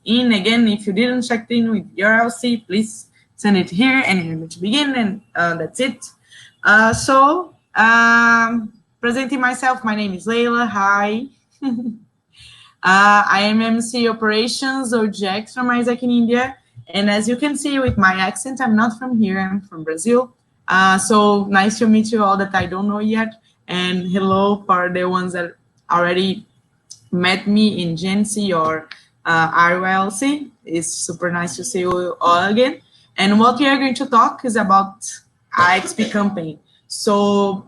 in. Again, if you didn't check in with your LC, please send it here and you're going to begin, and that's it. Presenting myself, my name is Leila. Hi. I am MC Operations or GX from IXP in India. And as you can see with my accent, I'm not from here, I'm from Brazil. So nice to meet you all that I don't know yet. And hello for the ones that already met me in GNC or RLC. It's super nice to see you all again. And what we are going to talk is about IXP Campaign. So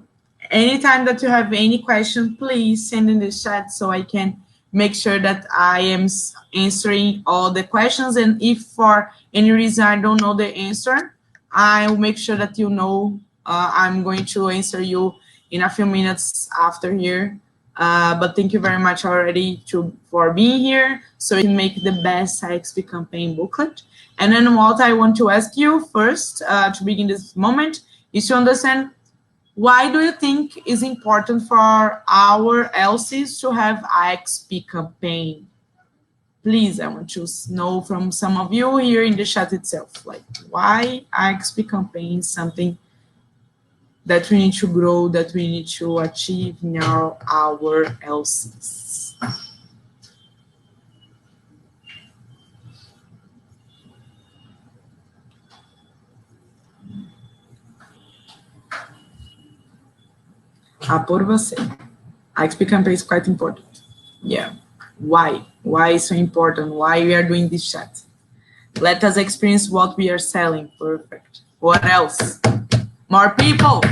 anytime that you have any question, please send in the chat so I can make sure that I am answering all the questions. And if for any reason I don't know the answer, I will make sure that you know I'm going to answer you in a few minutes after here. But thank you very much already for being here, so we can make the best IXP campaign booklet. And then what I want to ask you first to begin this moment is to understand, why do you think is important for our LCs to have IXP campaign? Please, I want to know from some of you here in the chat itself, like why IXP campaign is something that we need to grow, that we need to achieve in our LCs. Por você. IXP campaign is quite important. Yeah. Why? Why is so important? Why we are doing this chat? Let us experience what we are selling. Perfect. What else? More people.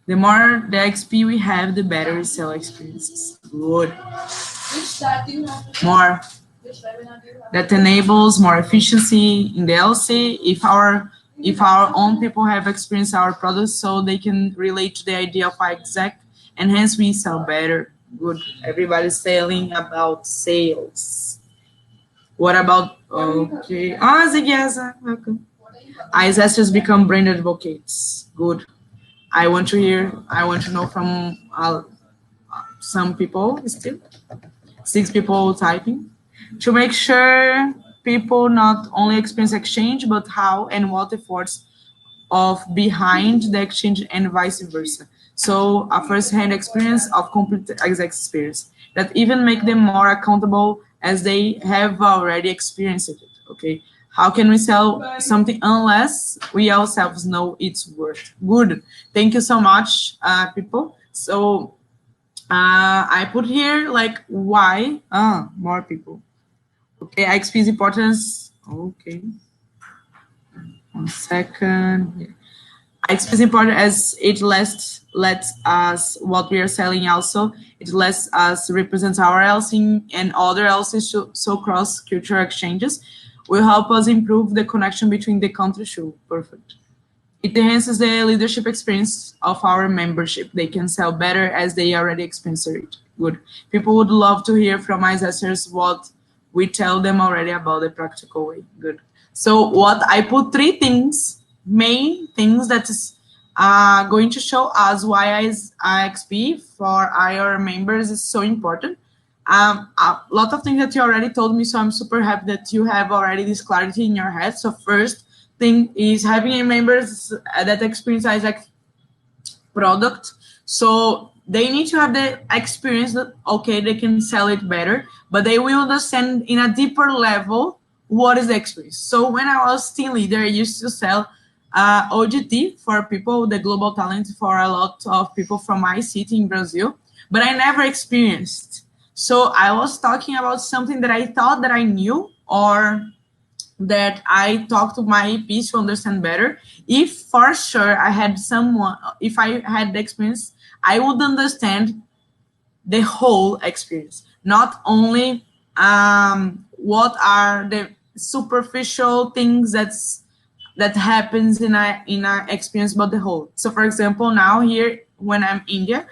The more the XP we have, the better we sell experiences. Good. More. That enables more efficiency in the LC. If our own people have experienced our products, so they can relate to the idea of exec, and hence we sell better. Good. Everybody's selling about sales. What about, okay. Zigiasa, welcome. ISSers become brand advocates. Good. I want to know from some people still, 6 people typing, to make sure people not only experience exchange, but how and what efforts of behind the exchange and vice versa. So a first-hand experience of complete exec experience that even make them more accountable as they have already experienced it, okay? How can we sell something unless we ourselves know its worth? Good. Thank you so much, people. So I put here like why, more people. Okay, IXP's importance. Okay. 1 second. Yeah. IXP is important as it lets us what we are selling also. It lets us represent our LC and other LCs, so cross-cultural exchanges will help us improve the connection between the countries too. Perfect. It enhances the leadership experience of our membership. They can sell better as they already experience it. Good. People would love to hear from ISSers what we tell them already about the practical way. Good. So what I put 3 things, main things that is going to show us why IXP for our members is so important. A lot of things that you already told me, so I'm super happy that you have already this clarity in your head. So first thing is having members that experience ISAC product. So they need to have the experience that, okay, they can sell it better, but they will understand in a deeper level what is the experience. So when I was team leader, I used to sell OGT for people, the global talent for a lot of people from my city in Brazil, but I never experienced. So I was talking about something that I thought that I knew, or that I talked to my EPs to understand better. If for sure I had someone, if I had the experience, I would understand the whole experience, not only what are the superficial things that happens in our experience, but the whole. So for example, now here when I'm in India,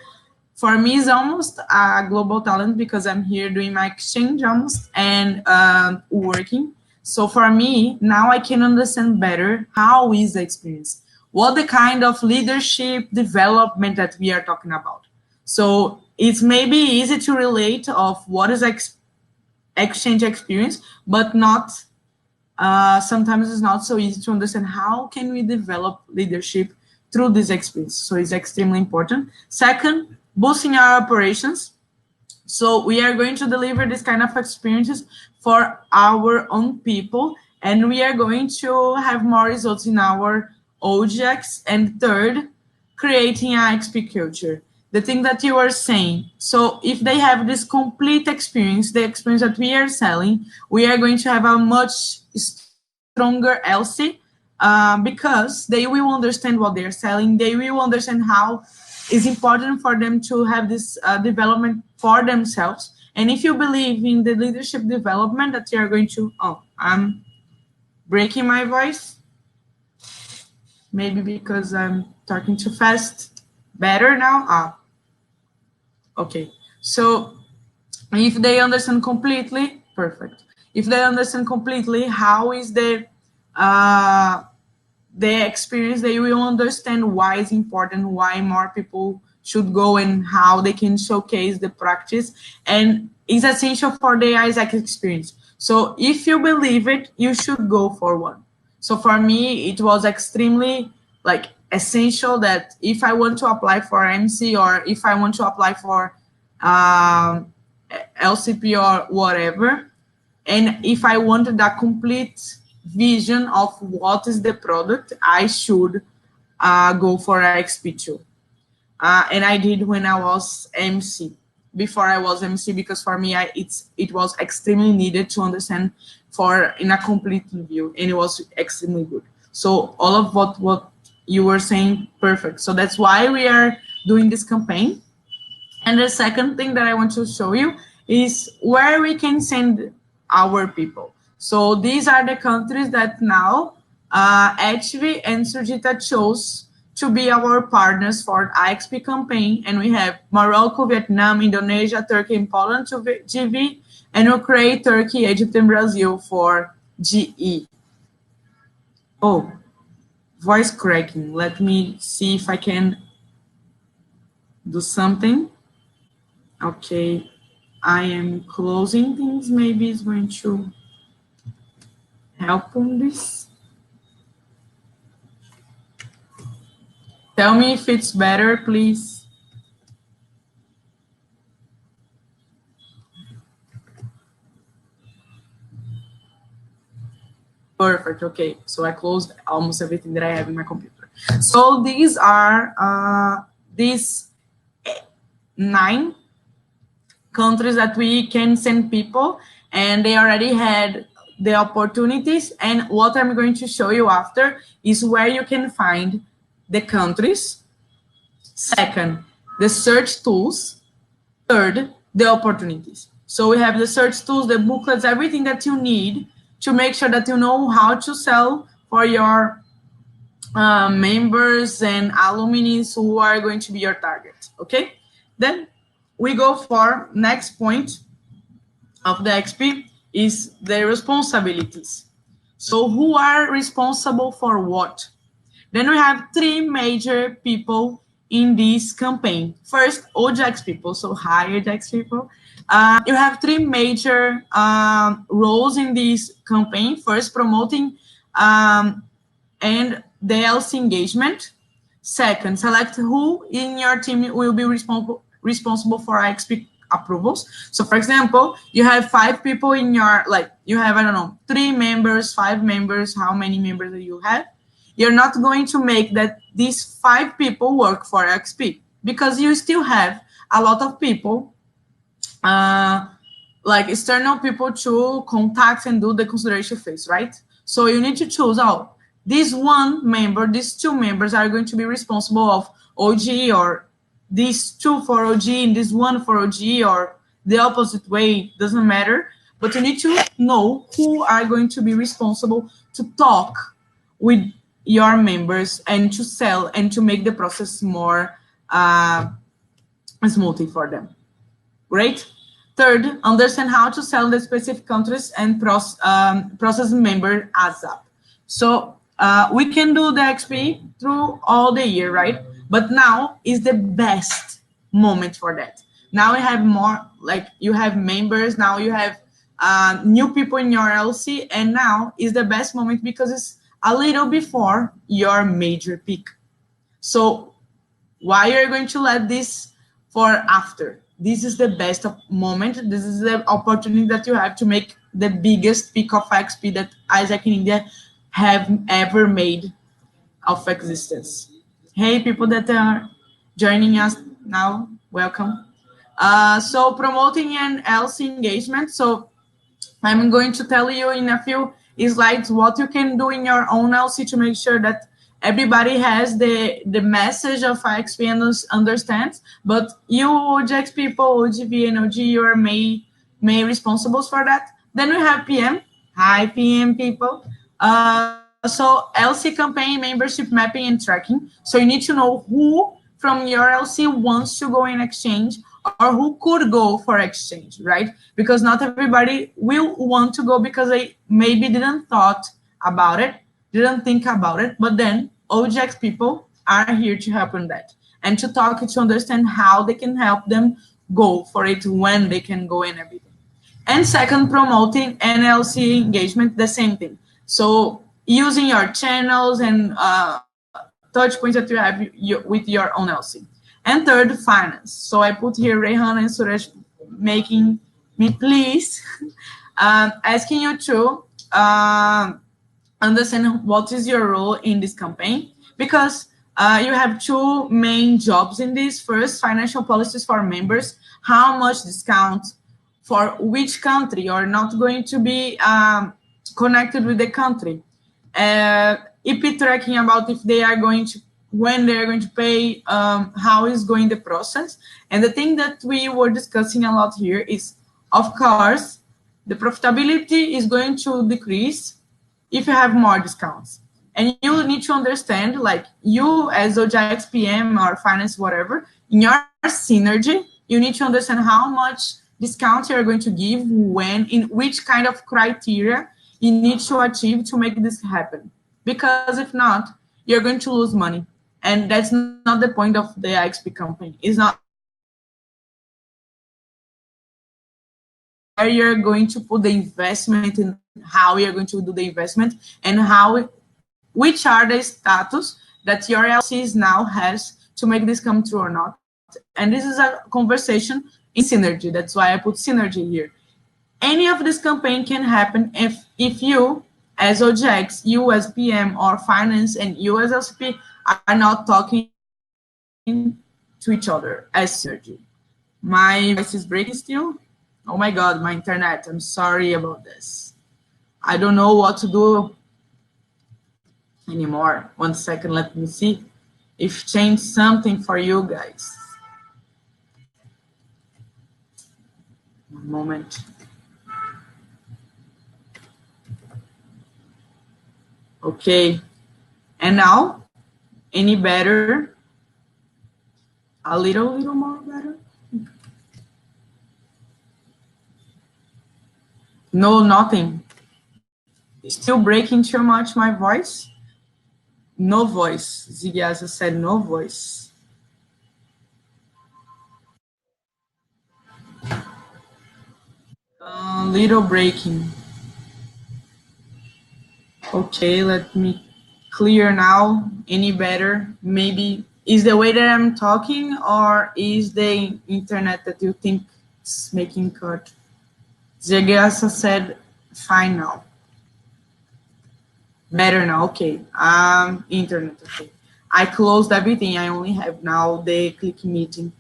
for me it's almost a global talent because I'm here doing my exchange almost and working. So for me, now I can understand better how is the experience, what the kind of leadership development that we are talking about. So it's maybe easy to relate of what is exchange experience, but not sometimes it's not so easy to understand how can we develop leadership through this experience. So it's extremely important. Second, boosting our operations. So we are going to deliver this kind of experiences for our own people, and we are going to have more results in our OGX. And third, creating an IXP culture. The thing that you are saying. So if they have this complete experience, the experience that we are selling, we are going to have a much stronger LC because they will understand what they're selling. They will understand how it's important for them to have this development for themselves. And if you believe in the leadership development that you are going to, oh, I'm breaking my voice. Maybe because I'm talking too fast. Better now? Okay. So if they understand completely, perfect. If they understand completely how is the experience, they will understand why it's important, why more people should go, and how they can showcase the practice. And it's essential for the Isaac experience. So if you believe it, you should go for one. So for me, it was extremely like essential that if I want to apply for MC or if I want to apply for LCP or whatever, and if I wanted a complete vision of what is the product, I should go for IXP2. And I did when I was MC, before I was MC, because for me, it was extremely needed to understand in a complete view, and it was extremely good. So all of what you were saying, perfect. So that's why we are doing this campaign. And the second thing that I want to show you is where we can send our people. So these are the countries that now HV and Surjita chose to be our partners for IXP campaign. And we have Morocco, Vietnam, Indonesia, Turkey, and Poland to GV, and Ukraine, Turkey, Egypt, and Brazil for GE. Oh, voice cracking. Let me see if I can do something. Okay, I am closing things. Maybe it's going to help on this. Tell me if it's better, please. Perfect. Okay, so I closed almost everything that I have in my computer. So these are these 9 countries that we can send people, and they already had the opportunities. And what I'm going to show you after is where you can find the countries. Second, the search tools. Third, the opportunities. So we have the search tools, the booklets, everything that you need to make sure that you know how to sell for your members and alumni who are going to be your target. Okay, then we go for next point of the XP is the responsibilities. So who are responsible for what? Then we have 3 major people in this campaign. First, OGX people, so higher OGX people. You have 3 major roles in this campaign. First, promoting and the LC engagement. Second, select who in your team will be responsible for IXP approvals. So for example, you have 5 people in your, like you have, I don't know, 3 members, 5 members, how many members do you have? You're not going to make that these 5 people work for IXP because you still have a lot of people, like external people to contact and do the consideration phase, right? So you need to choose, oh, this 1 member, these 2 members are going to be responsible of OG, or these 2 for OG and this 1 for OG, or the opposite way, doesn't matter. But you need to know who are going to be responsible to talk with your members and to sell and to make the process more smoothly for them. Great. Third, understand how to sell the specific countries and process member ASAP. So we can do the XP through all the year, right? But now is the best moment for that. Now you have more, like you have members, now you have new people in your LC, and now is the best moment because it's a little before your major peak. So why are you going to let this for after? This is the best moment. This is the opportunity that you have to make the biggest peak of IXP that Isaac in India have ever made of existence. Hey, people that are joining us now, welcome. So promoting an LC engagement. So I'm going to tell you in a few slides what you can do in your own LC to make sure that everybody has the message of IXP and understands, but you, OGX people, OGV and OG, you are main responsibles for that. Then we have PM. Hi, PM people. So LC campaign, membership mapping and tracking. So you need to know who from your LC wants to go in exchange or who could go for exchange, right? Because not everybody will want to go because they maybe didn't thought about it, didn't think about it, but then OGX people are here to help in that and to talk to understand how they can help them go for it, when they can go and everything. And second, promoting NLC engagement, the same thing. So using your channels and touch points that you have with your own LC. And third, finance. So I put here Rehan and Suresh making me please, asking you to understand what is your role in this campaign, because you have two main jobs in this. First, financial policies for members, how much discount for which country, you're not going to be connected with the country. EP tracking about if they are going to, when they are going to pay, how is going the process. And the thing that we were discussing a lot here is, of course, the profitability is going to decrease if you have more discounts. And you need to understand, like you as OGX PM or finance, whatever, in your synergy, you need to understand how much discount you're going to give, when, in which kind of criteria you need to achieve to make this happen. Because if not, you're going to lose money. And that's not the point of the IXP campaign. It's not where you're going to put the investment in, how you're going to do the investment, and how, which are the status that your LCs now has to make this come true or not. And this is a conversation in synergy. That's why I put synergy here. Any of this campaign can happen if you, as OGX, you as PM or finance, and you as LCP are not talking to each other as synergy. My voice is breaking still. Oh my God, my internet. I'm sorry about this. I don't know what to do anymore. 1 second, let me see if changed something for you guys. One moment. Okay, and now, any better? A little more better? No, nothing. Still breaking too much my voice? No voice. Zigiasa said no voice. Little breaking. Okay, let me clear now. Any better? Maybe is the way that I'm talking, or is the internet that you think is making cut? Zigiasa said fine now. Better now, okay. Internet, okay. I closed everything. I only have now the click meeting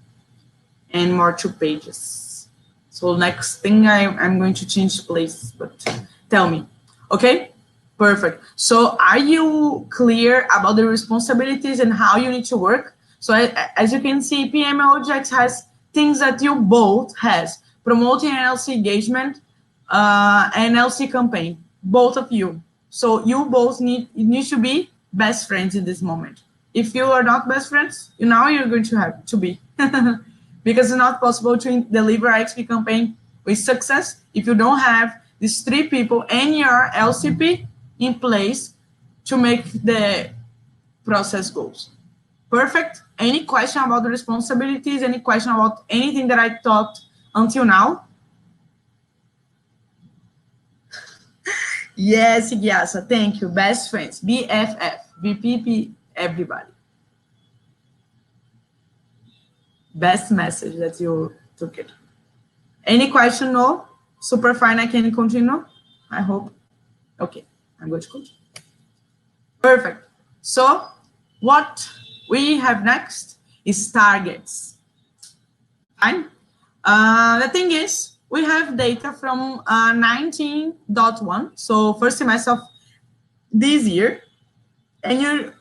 and more 2 pages. So next thing I'm going to change places, but tell me, okay? Perfect. So are you clear about the responsibilities and how you need to work? So as you can see, PM OGX has things that you both has, promoting NLC engagement and LC campaign, both of you. So you both need to be best friends in this moment. If you are not best friends, now you're going to have to be. Because it's not possible to deliver IXP campaign with success if you don't have these 3 people and your LCP in place to make the process goes. Perfect. Any question about the responsibilities? Any question about anything that I taught until now? Yes, Igyasa, thank you. Best friends, BFF, BPP, everybody. Best message that you took it. Any question? No? Super fine, I can continue? I hope. Okay, I'm going to continue. Perfect. So what we have next is targets. Fine. The thing is, we have data from 19.1, so first semester of this year, and you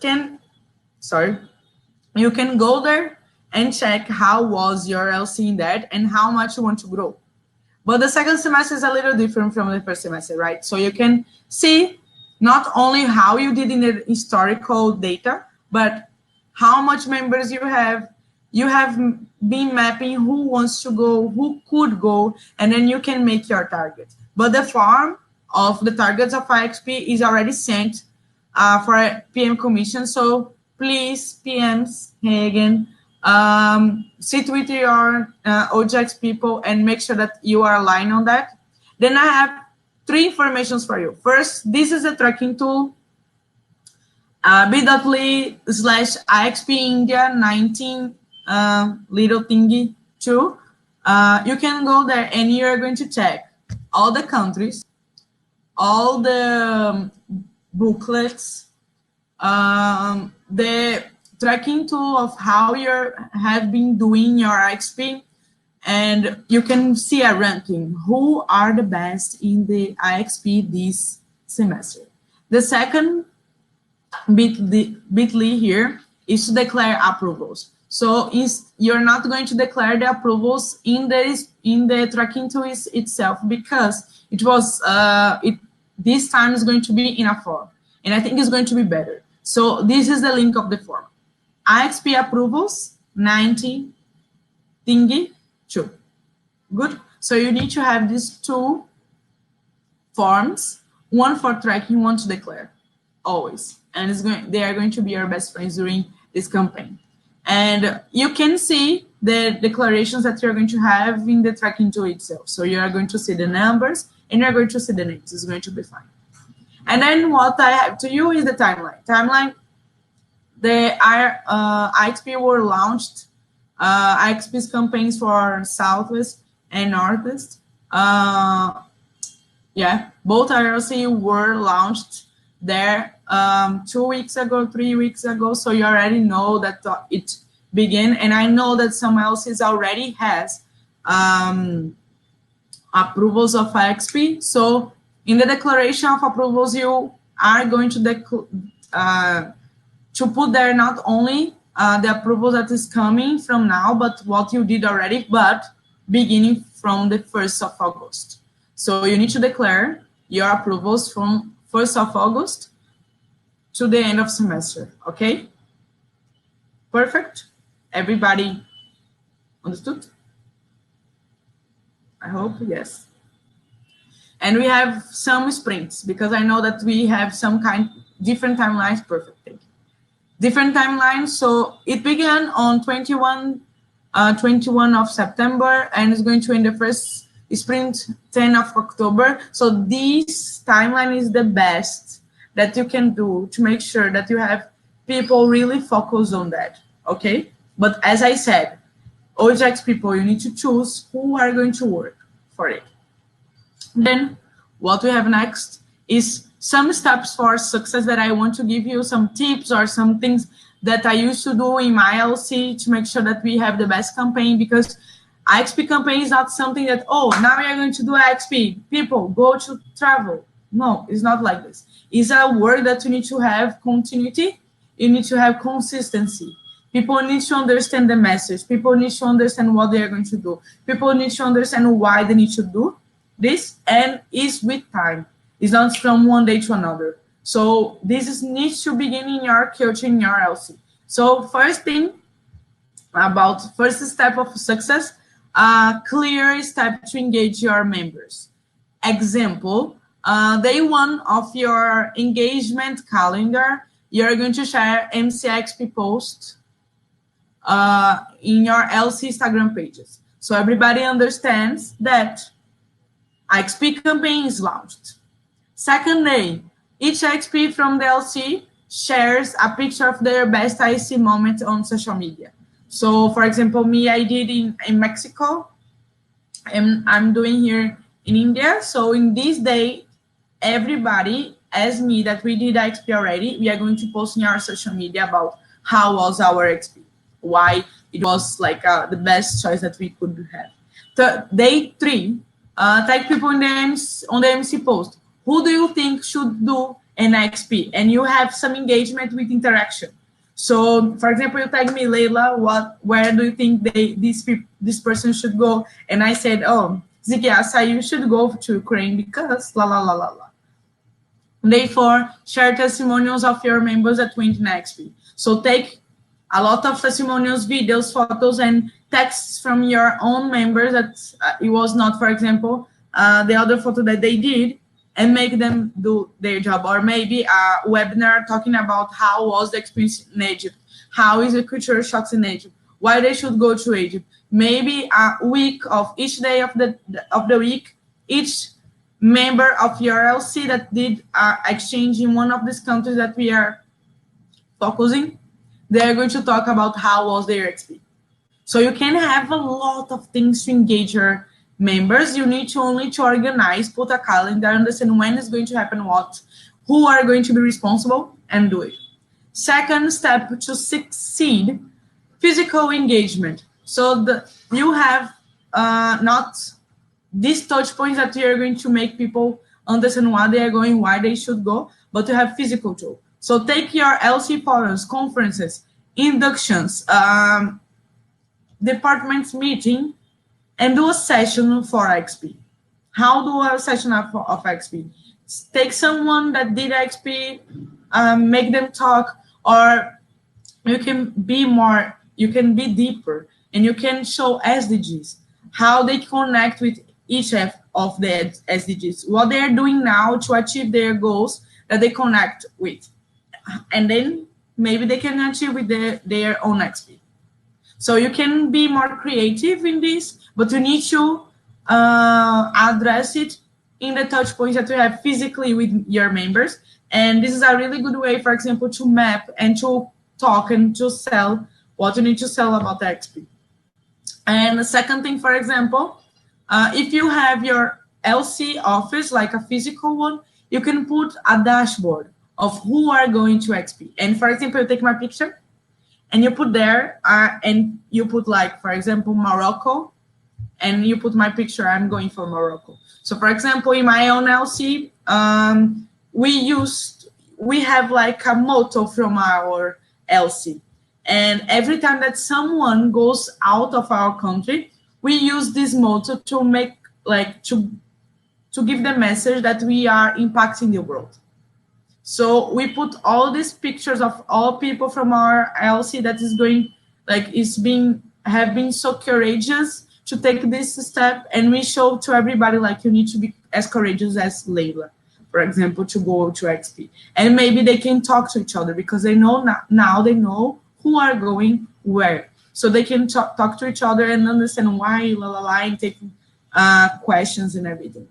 can go there and check how was your LC in that and how much you want to grow. But the second semester is a little different from the first semester, right? So you can see not only how you did in the historical data, but how much members you have. You have been mapping who wants to go, who could go, and then you can make your target. But the form of the targets of IXP is already sent for PM commission. So please, PMs, hey again, sit with your OJX people and make sure that you are aligned on that. Then I have 3 informations for you. First, this is a tracking tool, bit.ly/IXP India 19 little thingy 2. You can go there and you're going to check all the countries, all the booklets, the tracking tool of how you have been doing your IXP, and you can see a ranking. Who are the best in the IXP this semester? The second bit.ly here is to declare approvals. So you're not going to declare the approvals in the tracking tool itself, because it was this time is going to be in a form, and I think it's going to be better. So this is the link of the form. IXP approvals 90 thingy 2. Good. So you need to have these 2 forms, one for tracking, one to declare, always. And they are going to be your best friends during this campaign. And you can see the declarations that you're going to have in the tracking tool itself. So you are going to see the numbers and you're going to see the names. It's going to be fine. And then what I have to you is the timeline. The IXP were launched, IXP's campaigns for Southwest and Northwest. Yeah, both IRC were launched there 2 weeks ago, 3 weeks ago. So you already know that it began. And I know that some LCs already has approvals of IXP. So in the declaration of approvals, you are going to put there not only the approval that is coming from now, but what you did already, but beginning from the 1st of August. So you need to declare your approvals from 1st of August to the end of semester, okay? Perfect. Everybody understood? I hope, yes. And we have some sprints, because I know that we have some different timelines. Perfect, thank you. Different timelines, so it began on 21 of September, and it's going to end the first sprint 10 of October. So this timeline is the best that you can do to make sure that you have people really focus on that, okay? But as I said, OJX people, you need to choose who are going to work for it. Then what we have next is some steps for success that I want to give you, some tips or some things that I used to do in my LC to make sure that we have the best campaign, because IXP campaign is not something that, oh, now we are going to do IXP. People, go to travel. No, it's not like this. It's a work that you need to have continuity. You need to have consistency. People need to understand the message. People need to understand what they are going to do. People need to understand why they need to do this, and it's with time. It's not from one day to another. So this needs to begin in your culture, in your LC. So first thing about first step of success, clear step to engage your members. Example, day 1 of your engagement calendar, you're going to share MCXP post in your LC Instagram pages. So everybody understands that IXP campaign is launched. Second day, each IXP from the LC shares a picture of their best IC moment on social media. So for example, me, I did in Mexico, and I'm doing here in India. So in this day, everybody, as me, that we did IXP already, we are going to post in our social media about how was our XP, why it was like the best choice that we could have. Day 3, tag people in on the MC post. Who do you think should do an XP? And you have some engagement with interaction. So, for example, you tag me, Leila, where do you think this person should go? And I said, oh, Zigyasa, you should go to Ukraine because la la la la la. Day 4, share testimonials of your members that went in XP. So take a lot of testimonials, videos, photos, and texts from your own members that it was not, for example, the other photo that they did, and make them do their job. Or maybe a webinar talking about how was the experience in Egypt, how is the cultural shocks in Egypt, why they should go to Egypt. Maybe a week of each day of the week, each member of your LC that did exchange in one of these countries that we are focusing, they're going to talk about how was their XP. So you can have a lot of things to engage your members. You need to only to organize, put a calendar, understand when it's going to happen, what, who are going to be responsible, and do it. Second step to succeed, physical engagement. So you have not these touch points that you are going to make people understand why they are going, why they should go, but to have physical too. So take your LC forums, conferences, inductions, departments meeting, and do a session for XP. How do a session of XP? Take someone that did XP, make them talk, or you can be deeper, and you can show SDGs, how they connect with each of the SDGs, what they are doing now to achieve their goals that they connect with. And then maybe they can achieve with their own XP. So you can be more creative in this, but you need to address it in the touch points that you have physically with your members. And this is a really good way, for example, to map and to talk and to sell what you need to sell about the XP. And the second thing, for example, if you have your LC office, like a physical one, you can put a dashboard of who are going to XP. And for example, you take my picture, and you put there, and you put, like, for example, Morocco, and you put my picture, I'm going for Morocco. So for example, in my own LC, we have like a motto from our LC. And every time that someone goes out of our country, we use this motto to make, like, to give the message that we are impacting the world. So we put all these pictures of all people from our LC that is going, like, have been so courageous to take this step, and we show to everybody, like, you need to be as courageous as Leila, for example, to go to XP. And maybe they can talk to each other because they know now they know who are going where. So they can talk to each other and understand why, and take questions and everything.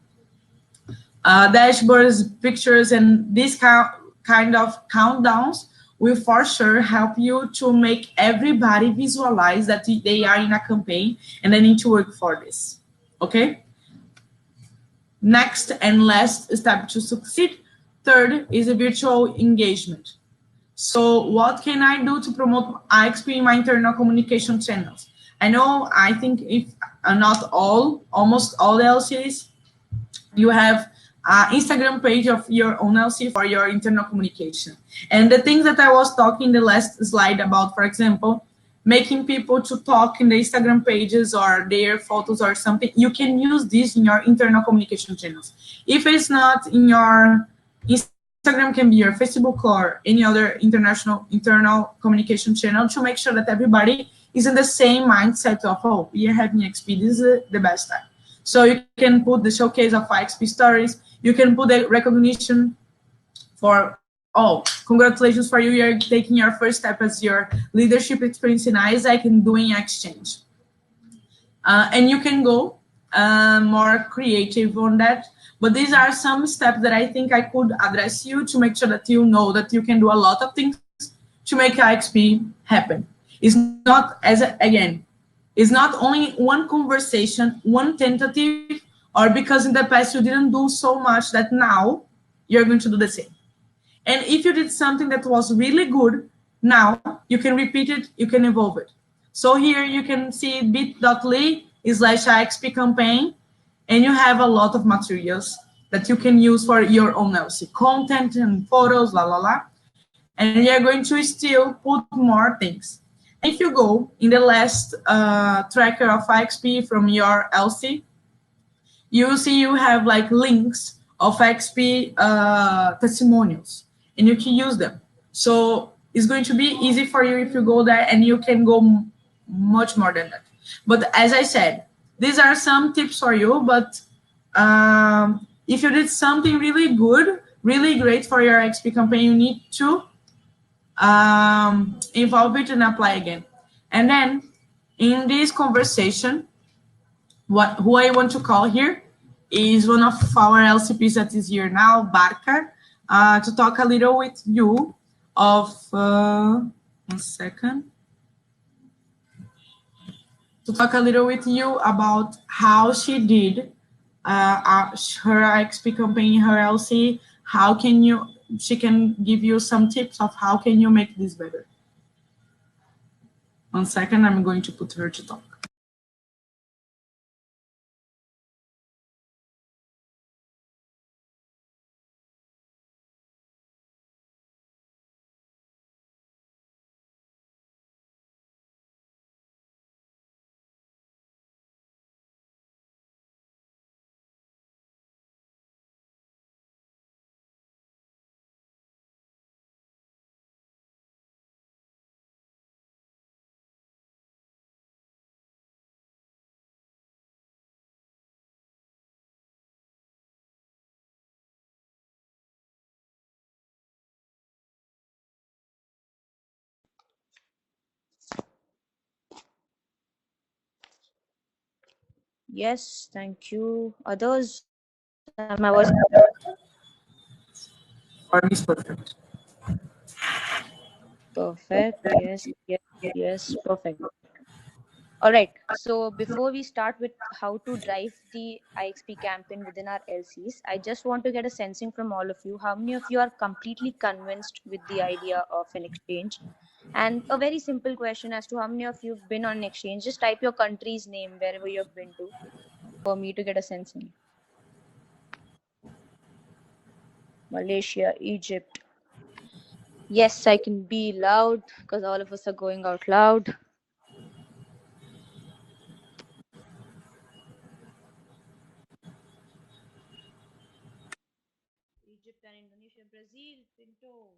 Dashboards, pictures, and this kind of countdowns will for sure help you to make everybody visualize that they are in a campaign and they need to work for this. Okay? Next and last step to succeed, third, is a virtual engagement. So what can I do to promote IXP in my internal communication channels? I think if not all, almost all LCs, you have Instagram page of your own LC for your internal communication. And the things that I was talking the last slide about, for example, making people to talk in the Instagram pages or their photos or something, you can use this in your internal communication channels. If it's not in your Instagram, can be your Facebook or any other internal communication channel, to make sure that everybody is in the same mindset of, oh, we are having XP, this is the best time. So you can put the showcase of IXP stories. You can put the recognition for Oh, congratulations for you. You're taking your first step as your leadership experience in Isaac and doing exchange. And you can go more creative on that. But these are some steps that I think I could address you to make sure that you know that you can do a lot of things to make IXP happen. It's not, again, it's not only one conversation, one tentative, or because in the past you didn't do so much that now you're going to do the same. And if you did something that was really good, now you can repeat it, you can evolve it. So here you can see bit.ly/IXP campaign, and you have a lot of materials that you can use for your own LC content and photos, and you're going to still put more things. And if you go in the last tracker of IXP from your LC, you will see you have like links of IXP testimonials, and you can use them. So it's going to be easy for you if you go there, and you can go much more than that. But as I said, these are some tips for you, but if you did something really good, really great for your IXP campaign, you need to involve it and apply again. And then in this conversation, who I want to call here is one of our LCPs that is here now, Barca, to talk a little with you of, 1 second, to talk a little with you about how she did her IXP campaign, her LC, how can you, she can give you some tips of how can you make this better. 1 second, I'm going to put her to talk. Yes, thank you. Others, am I was For me, it's perfect. perfect. Yes, yes, yes, perfect. All right. So before we start with how to drive the IXP campaign within our LCs, I just want to get a sensing from all of you. How many of you are completely convinced with the idea of an exchange? And a very simple question as to how many of you have been on an exchange. Just type your country's name wherever you have been to for me to get a sensing. Malaysia, Egypt. Yes, I can be loud because all of us are going out loud. Egypt and Indonesia, Brazil, Pinto.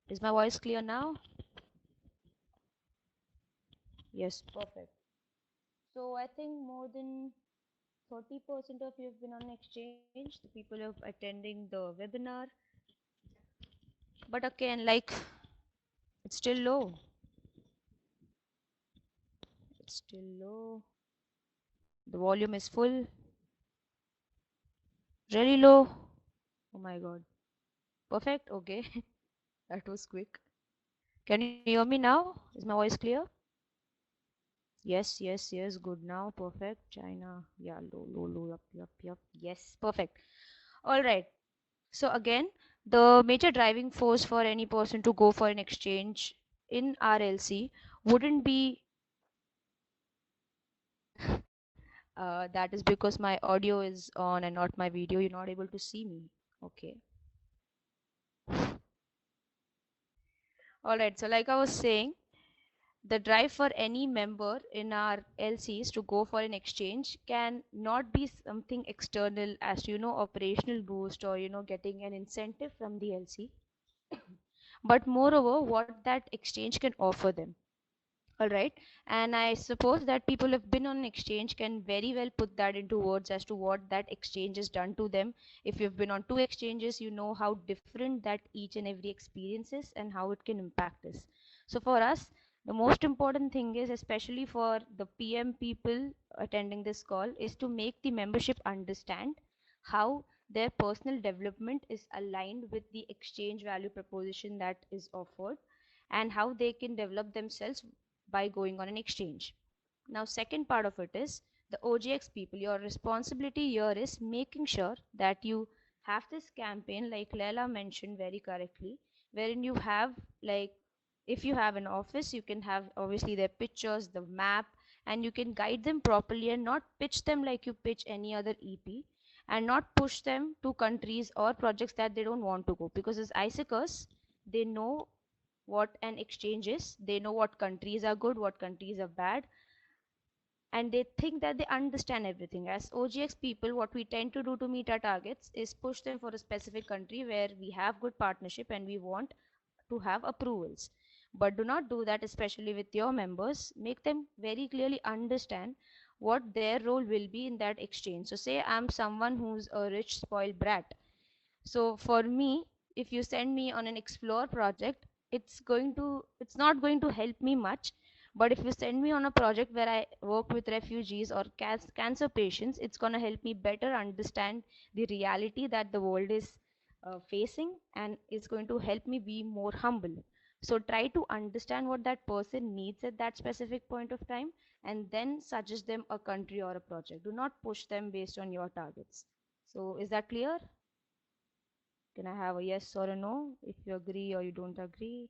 Is my voice clear now? Yes, perfect. So I think more than 30% of you have been on exchange, the people who are attending the webinar. But again, like, it's still low. It's still low. The volume is full. Really low. Oh my god. Perfect. Okay. That was quick. Can you hear me now? Is my voice clear? Yes, yes, yes. Good now. Perfect. China. Yeah, low, low, low. Yup, yup, yup. Yes, perfect. All right. So again, the major driving force for any person to go for an exchange in RLC wouldn't be that is because my audio is on and not my video. You're not able to see me. Okay. All right. So like I was saying, the drive for any member in our LCs to go for an exchange can not be something external as to, operational boost or, getting an incentive from the LC, but moreover, what that exchange can offer them. All right. And I suppose that people who have been on an exchange can very well put that into words as to what that exchange has done to them. If you've been on two exchanges, you know how different that each and every experience is and how it can impact us. So for us, the most important thing is, especially for the PM people attending this call, is to make the membership understand how their personal development is aligned with the exchange value proposition that is offered, and how they can develop themselves by going on an exchange. Now, second part of it is the OGX people. Your responsibility here is making sure that you have this campaign, like Leila mentioned very correctly, wherein you have, like, if you have an office, you can have obviously their pictures, the map, and you can guide them properly and not pitch them like you pitch any other EP, and not push them to countries or projects that they don't want to go, because as ISICers, they know what an exchange is, they know what countries are good, what countries are bad, and they think that they understand everything. As OGX people, what we tend to do to meet our targets is push them for a specific country where we have good partnership and we want to have approvals. But do not do that, especially with your members. Make them very clearly understand what their role will be in that exchange. So say I'm someone who's a rich spoiled brat, so for me, if you send me on an explore project, it's not going to help me much. But if you send me on a project where I work with refugees or cancer patients, it's going to help me better understand the reality that the world is facing, and it's going to help me be more humble. So try to understand what that person needs at that specific point of time, and then suggest them a country or a project. Do not push them based on your targets. So is that clear? Can I have a yes or a no if you agree or you don't agree?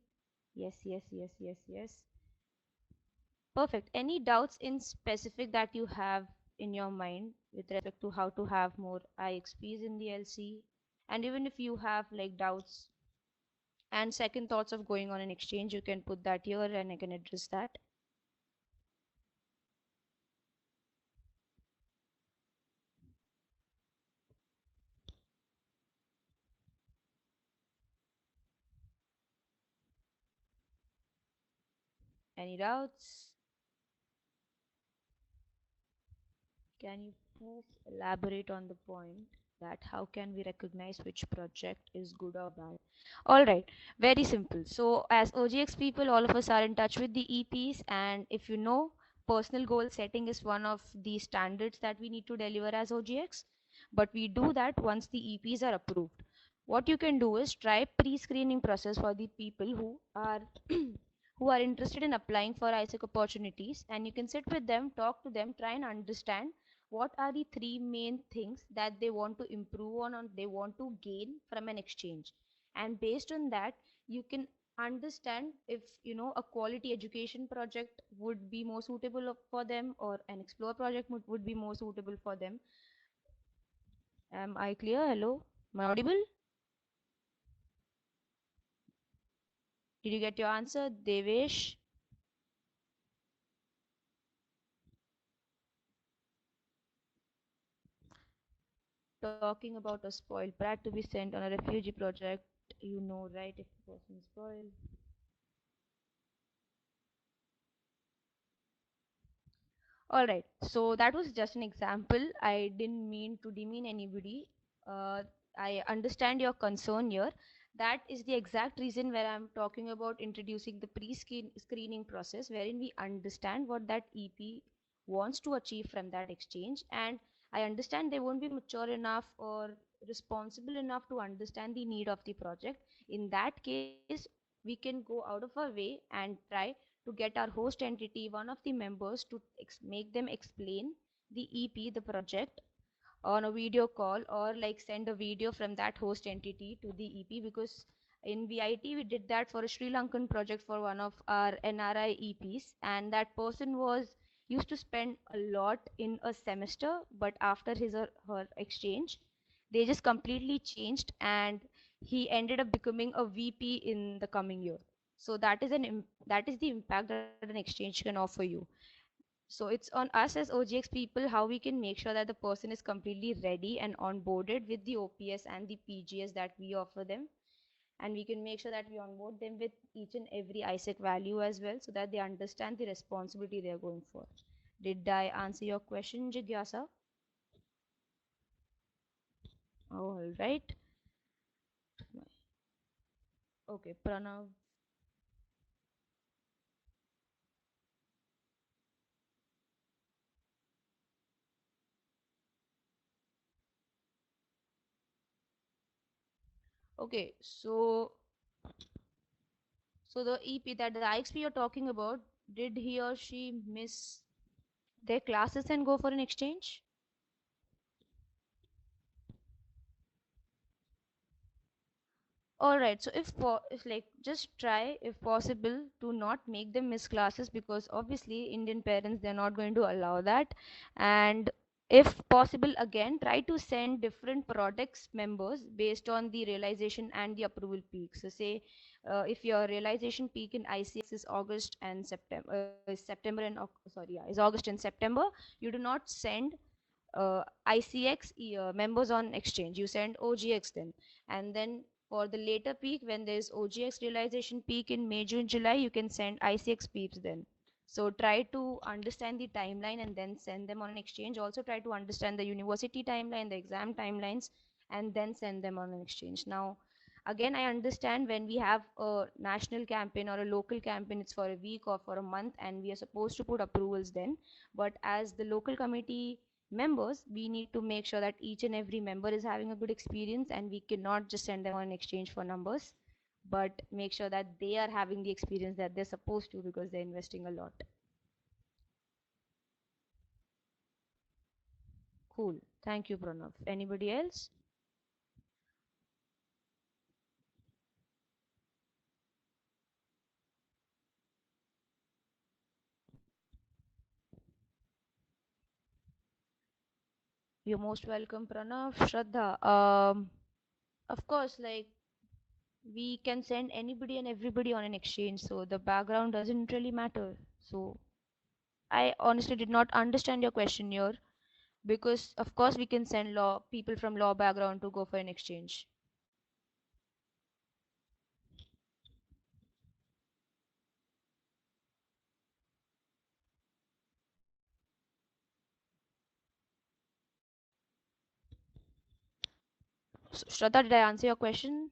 Yes, yes, yes, yes, yes. Perfect. Any doubts in specific that you have in your mind with respect to how to have more IXPs in the LC? And even if you have like doubts and second thoughts of going on an exchange, you can put that here and I can address that. Any doubts? Can you please elaborate on the point that how can we recognize which project is good or bad? All right, very simple. So as OGX people, all of us are in touch with the EPs, and if you know, personal goal setting is one of the standards that we need to deliver as OGX, but we do that once the EPs are approved. What you can do is try pre-screening process for the people who are who are interested in applying for ISIC opportunities, and you can sit with them, talk to them, try and understand what are the three main things that they want to improve on or they want to gain from an exchange. And based on that, you can understand if a quality education project would be more suitable for them, or an explore project would be more suitable for them. Am I clear? Hello, am I audible? Did you get your answer, Devesh? Talking about a spoiled brat to be sent on a refugee project, you know, right? If the person is spoiled. All right. So that was just an example. I didn't mean to demean anybody. Uh, I understand your concern here. That is the exact reason where I'm talking about introducing the pre-screening process, wherein we understand what that EP wants to achieve from that exchange. And I understand they won't be mature enough or responsible enough to understand the need of the project. In that case, we can go out of our way and try to get our host entity, one of the members, to make them explain the EP, the project, on a video call, or like send a video from that host entity to the EP. Because in VIT we did that for a Sri Lankan project for one of our NRI EPs, and that person was used to spend a lot in a semester, but after his or her exchange they just completely changed, and he ended up becoming a VP in the coming year. So that is the impact that an exchange can offer you. So it's on us as OGX people how we can make sure that the person is completely ready and onboarded with the OPS and the PGS that we offer them. and we can make sure that we onboard them with each and every ISEC value as well, so that they understand the responsibility they are going for. Did I answer your question, Jigyasa? All right. Okay, Pranav. Okay, so the EP, that the IXP you're talking about, did he or she miss their classes and go for an exchange? All right, so if like, just try if possible to not make them miss classes, because obviously Indian parents, they're not going to allow that. And if possible, again, try to send different products members based on the realization and the approval peak. So say if your realization peak in ICX is August and September, September and sorry, yeah, is August and September, you do not send ICX members on exchange. You send OGX then, and then for the later peak, when there's OGX realization peak in May, June, July, you can send ICX peeps then. So try to understand the timeline and then send them on an exchange. Also try to understand the university timeline, the exam timelines, and then send them on an exchange. Now, again, I understand when we have a national campaign or a local campaign, it's for a week or for a month, and we are supposed to put approvals then. But as the local committee members, we need to make sure that each and every member is having a good experience, and we cannot just send them on exchange for numbers, but make sure that they are having the experience that they're supposed to, because they're investing a lot. Cool. Thank you, Pranav. Anybody else? You're most welcome, Pranav. Shraddha. Of course, like, we can send anybody and everybody on an exchange, so the background doesn't really matter. So I honestly did not understand your question here, because of course we can send law people from law background to go for an exchange. So, Shraddha, did I answer your question?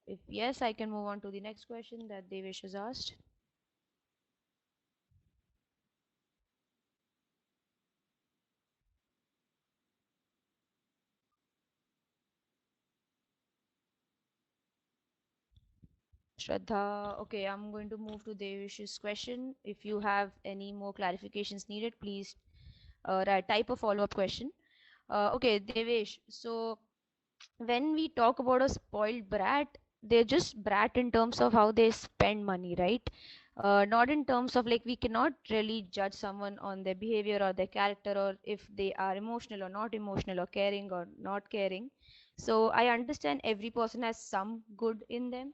If yes, I can move on to the next question that Devesh has asked. Shraddha, okay, I'm going to move to Devesh's question. If you have any more clarifications needed, please type a follow-up question. Okay, Devesh, so when we talk about a spoiled brat, they're just brat in terms of how they spend money, right? Not in terms of, like, we cannot really judge someone on their behavior or their character, or if they are emotional or not emotional, or caring or not caring. So I understand every person has some good in them,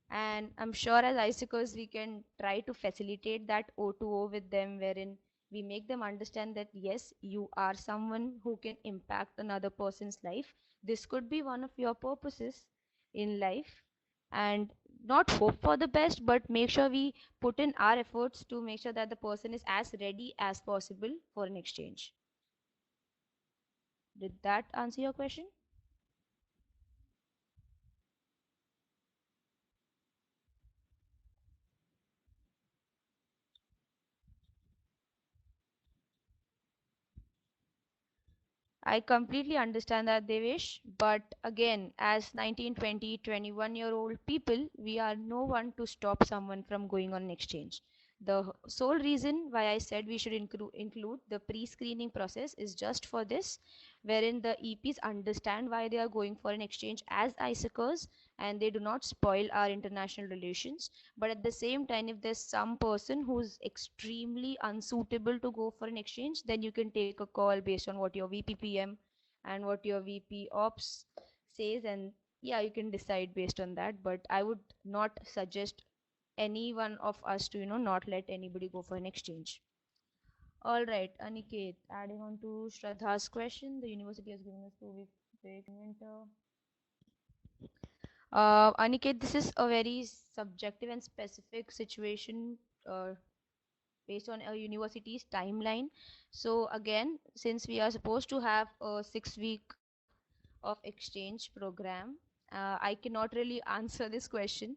and I'm sure as icicles we can try to facilitate that O2O with them, wherein we make them understand that yes, you are someone who can impact another person's life. This could be one of your purposes in life, and not hope for the best, but make sure we put in our efforts to make sure that the person is as ready as possible for an exchange. Did that answer your question? I completely understand that, Devesh. But again, as 19, 20, 21-year-old people, we are no one to stop someone from going on an exchange. The sole reason why I said we should include the pre-screening process is just for this, wherein the EPs understand why they are going for an exchange as ISICers, and they do not spoil our international relations. But at the same time, if there's some person who's extremely unsuitable to go for an exchange, then you can take a call based on what your VPPM and what your VP Ops says, and yeah, you can decide based on that. But I would not suggest any one of us to, not let anybody go for an exchange. All right, Aniket, adding on to Shraddha's question, the university has given us 2 weeks break in winter. Aniket, this is a very subjective and specific situation based on a university's timeline. So again, since we are supposed to have a 6 week of exchange program, I cannot really answer this question.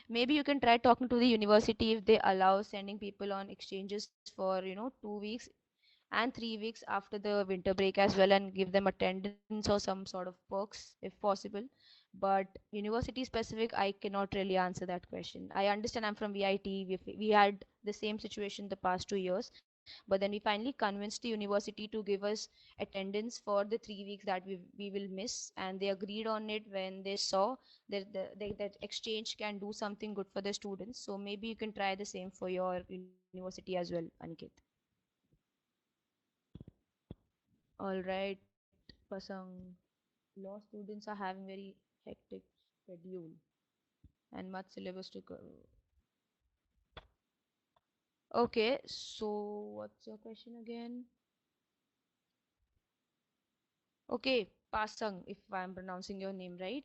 Maybe you can try talking to the university if they allow sending people on exchanges for 2 weeks and 3 weeks after the winter break as well, and give them attendance or some sort of perks if possible. But university specific, I cannot really answer that question. I understand, I'm from VIT. We had the same situation the past 2 years, but then we finally convinced the university to give us attendance for the 3 weeks that we will miss, and they agreed on it when they saw that that exchange can do something good for the students. So maybe you can try the same for your university as well, Aniket. All right, Pasang. Law students are having very hectic schedule and much syllabus to cover. Okay, so what's your question again? Okay, Pasang, if I'm pronouncing your name right.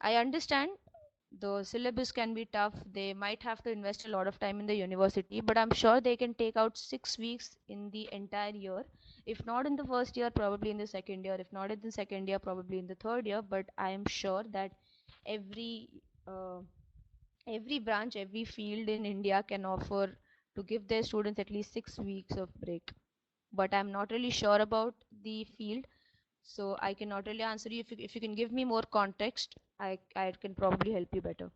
I understand the syllabus can be tough. They might have to invest a lot of time in the university, but I'm sure they can take out 6 weeks in the entire year. If not in the first year, probably in the second year. If not in the second year, probably in the third year. But I am sure that every uh, every branch, every field in India can offer to give their students at least 6 weeks of break. But I'm not really sure about the field, so I cannot really answer you. If you can give me more context, I can probably help you better.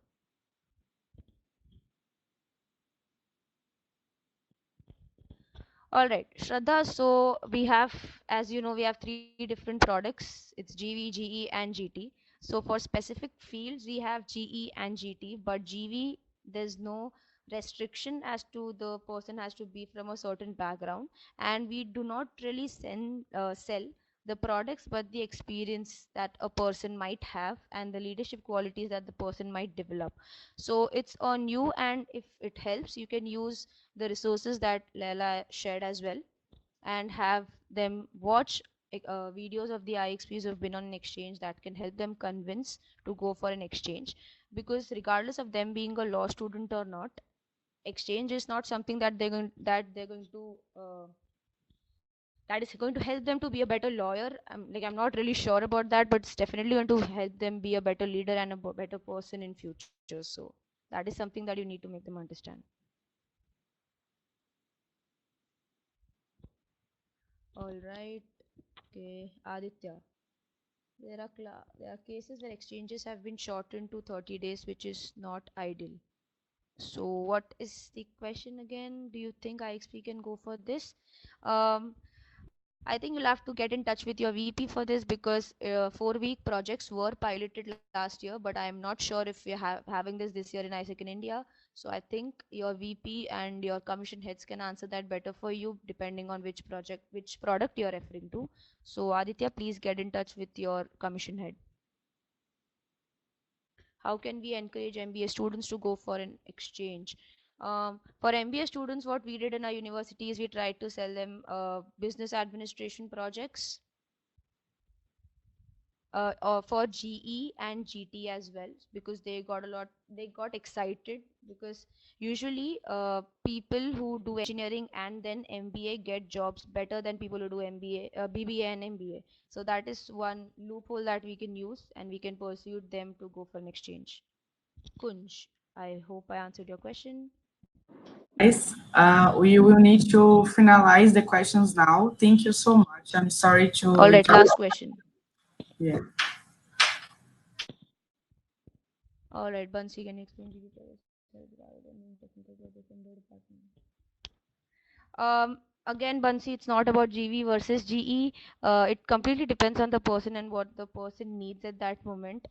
All right, Shraddha. So we have, as you know, we have three different products. It's GV, GE, and GT. So for specific fields, we have GE and GT, but GV, there's no restriction as to the person has to be from a certain background, and we do not really sell the products, but the experience that a person might have and the leadership qualities that the person might develop. So it's on you, and if it helps, you can use the resources that Leila shared as well, and have them watch videos of the IXPs who have been on an exchange that can help them convince to go for an exchange. Because regardless of them being a law student or not, exchange is not something that they're going to that is going to help them to be a better lawyer. I'm not really sure about that, but it's definitely going to help them be a better leader and a better person in future. So that is something that you need to make them understand. All right. Okay, Aditya. There are cases where exchanges have been shortened to 30 days, which is not ideal. So, what is the question again? Do you think IXP can go for this? Um, I think you'll have to get in touch with your VP for this, because 4 week projects were piloted last year, but I'm not sure if we're having this year in ISEC in India. So I think your VP and your commission heads can answer that better for you, depending on which product you're referring to. So Aditya, please get in touch with your commission head. How can we encourage MBA students to go for an exchange? For MBA students, what we did in our university is we tried to sell them business administration projects, for GE and GT as well, because they got excited, because usually people who do engineering and then MBA get jobs better than people who do MBA, BBA and MBA. So that is one loophole that we can use, and we can pursue them to go for an exchange. Kunj, I hope I answered your question. Yes, we will need to finalize the questions now. Thank you so much. I'm sorry to All right, interrupt. last question. Yeah. All right, Bansi, can you explain GP rather than technical projects in the department? Again, Bansi, it's not about GV versus GE. It completely depends on the person and what the person needs at that moment.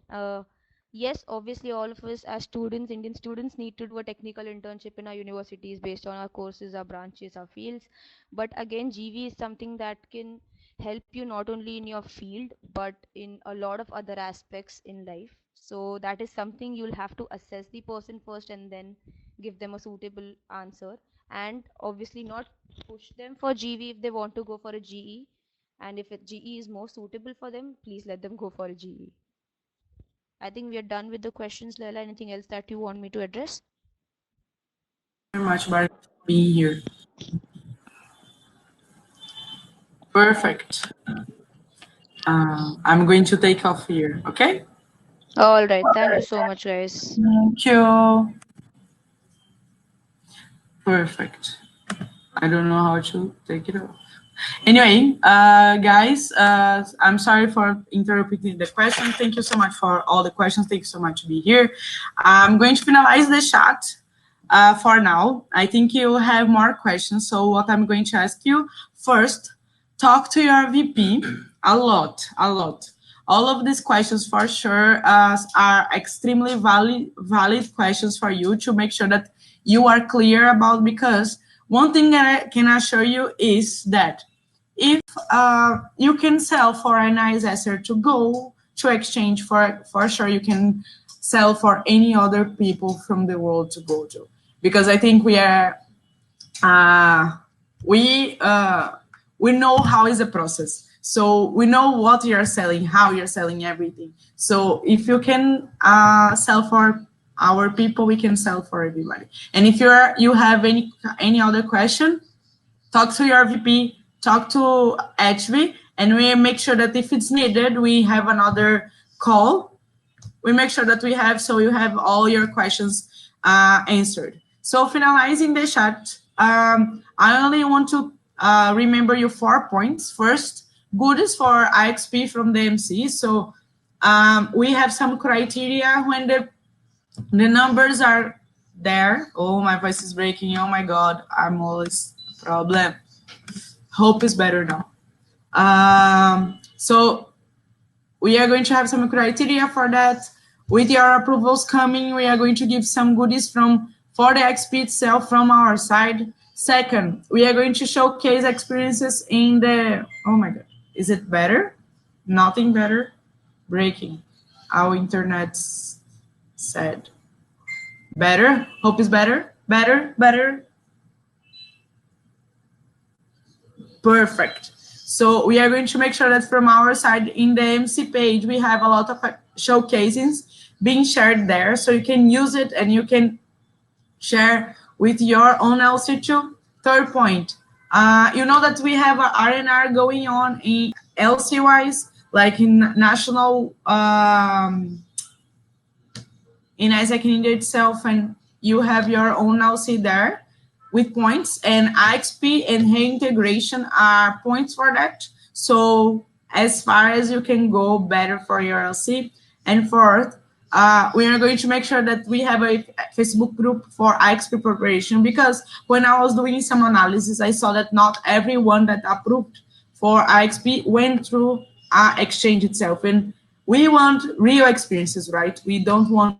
Yes, obviously, all of us as students, Indian students, need to do a technical internship in our universities based on our courses, our branches, our fields. But again, GV is something that can help you not only in your field, but in a lot of other aspects in life. So that is something you'll have to assess the person first and then give them a suitable answer, and obviously not push them for GV if they want to go for a GE, and if GE is more suitable for them, please let them go for a GE. I think we are done with the questions, Leila. Anything else that you want me to address? Very much, Barry, for being here. Perfect. I'm going to take off here, okay? All right. Thank you so much, guys. Thank you. Perfect. I don't know how to take it off. Anyway, guys, I'm sorry for interrupting the question. Thank you so much for all the questions. Thank you so much to be here. I'm going to finalize the chat for now. I think you have more questions. So what I'm going to ask you first, talk to your VP a lot. All of these questions for sure are extremely valid questions for you to make sure that you are clear about, because one thing that I can assure you is that if you can sell for an ISSer to go to exchange, for sure you can sell for any other people from the world to go to. Because I think we are, we know how is the process. So we know what you're selling, how you're selling everything. So if you can sell for our people, we can sell for everybody. And if you have any other question, talk to your VP, talk to HV, and we make sure that if it's needed, we have another call. We make sure that we have, so you have all your questions answered. So finalizing the chat, I only want to remember you 4 points. First, goodies for IXP from the MC. So we have some criteria when the numbers are there. Oh, my voice is breaking. Oh my God, I'm always a problem. Hope is better now. So we are going to have some criteria for that. With your approvals coming, we are going to give some goodies for the XP itself from our side. Second, we are going to showcase experiences in the, oh my God, is it better? Nothing better? Breaking. Our internet said. Better? Hope is better? Better? Perfect. So we are going to make sure that from our side in the MC page, we have a lot of showcases being shared there. So you can use it and you can share with your own LC2. Third point, you know that we have a R&R going on in LC-wise, like in national, in Isaac India itself, and you have your own LC there with points, and IXP and reintegration are points for that. So as far as you can go, better for your LC. And fourth, we are going to make sure that we have a Facebook group for IXP preparation, because when I was doing some analysis, I saw that not everyone that approved for IXP went through exchange itself. And we want real experiences, right? We don't want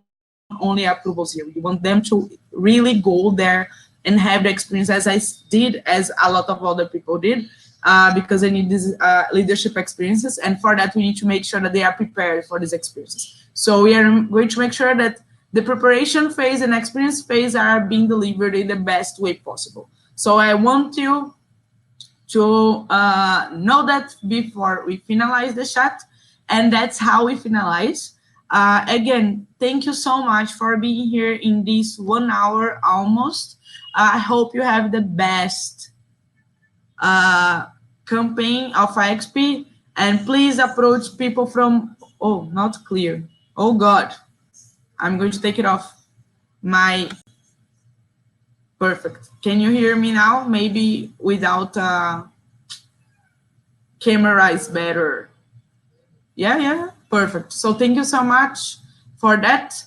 only approvals here. We want them to really go there and have the experience as I did, as a lot of other people did, because they need these leadership experiences. And for that, we need to make sure that they are prepared for these experiences. So we are going to make sure that the preparation phase and experience phase are being delivered in the best way possible. So I want you to know that before we finalize the chat, and that's how we finalize. Again, thank you so much for being here in this 1 hour almost. I hope you have the best campaign of IXP, and please approach people from, oh, not clear. Oh God, I'm going to take it off. Perfect. Can you hear me now? Maybe without camera is better. Yeah, perfect. So thank you so much for that.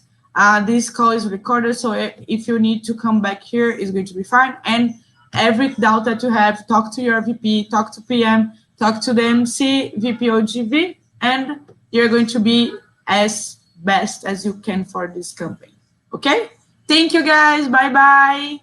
This call is recorded, so if you need to come back here, it's going to be fine. And every doubt that you have, talk to your VP, talk to PM, talk to the MC, VP or GV, and you're going to be as best as you can for this campaign. Okay? Thank you, guys. Bye-bye.